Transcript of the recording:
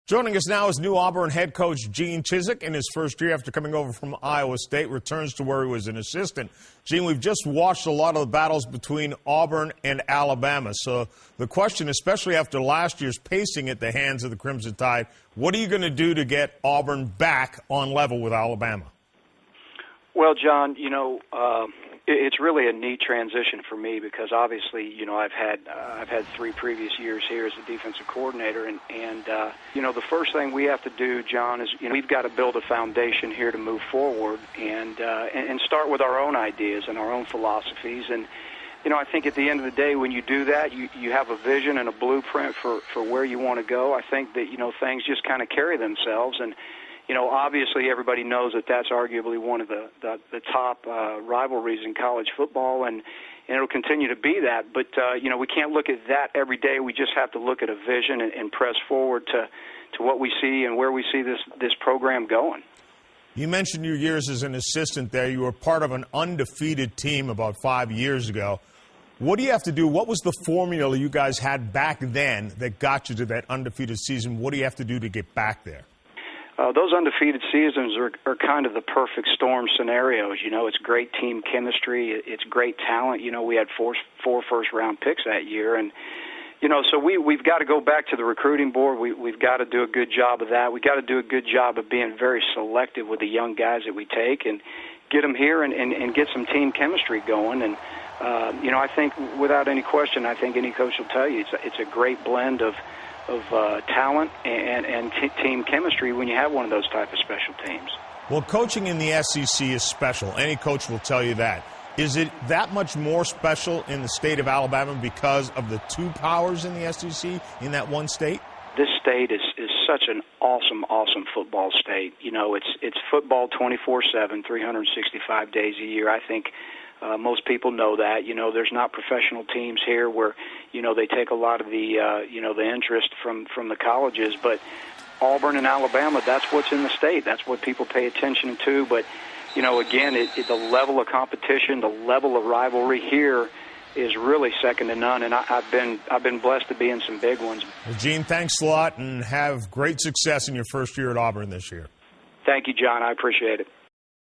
Joining us now is new Auburn head coach Gene Chizik. In his first year after coming over from Iowa State, returns to where he was an assistant. Gene, we've just watched a lot of the battles between Auburn and Alabama. So the question, especially after last year's pacing at the hands of the Crimson Tide, what are you going to do to get Auburn back on level with Alabama? Well, John, it's really a neat transition for me because obviously, I've had 3 previous years here as a defensive coordinator, and the first thing we have to do, John, is we've got to build a foundation here to move forward and start with our own ideas and our own philosophies. And I think at the end of the day, when you do that, you have a vision and a blueprint for where you want to go. I think that things just kind of carry themselves. And obviously everybody knows that that's arguably one of the top rivalries in college football, and it'll continue to be that. But, we can't look at that every day. We just have to look at a vision and press forward to what we see and where we see this program going. You mentioned your years as an assistant there. You were part of an undefeated team about 5 years ago. What do you have to do? What was the formula you guys had back then that got you to that undefeated season? What do you have to do to get back there? Those undefeated seasons are kind of the perfect storm scenarios. It's great team chemistry. It's great talent. We had four first-round picks that year. And, so we've got to go back to the recruiting board. We've got to do a good job of that. We've got to do a good job of being very selective with the young guys that we take and get them here and get some team chemistry going. And, I think without any question, I think any coach will tell you it's a great blend of talent and team chemistry when you have one of those type of special teams. Well, coaching in the SEC is special. Any coach will tell you that. Is it that much more special in the state of Alabama because of the 2 powers in the SEC in that one state? This state is such an awesome football state. It's football 24/7, 365 days a year. I think most people know that. There's not professional teams here where, they take a lot of the interest from the colleges. But Auburn and Alabama, that's what's in the state. That's what people pay attention to. But, again, the level of competition, the level of rivalry here is really second to none. And I've been blessed to be in some big ones. Well, Gene, thanks a lot, and have great success in your first year at Auburn this year. Thank you, John. I appreciate it.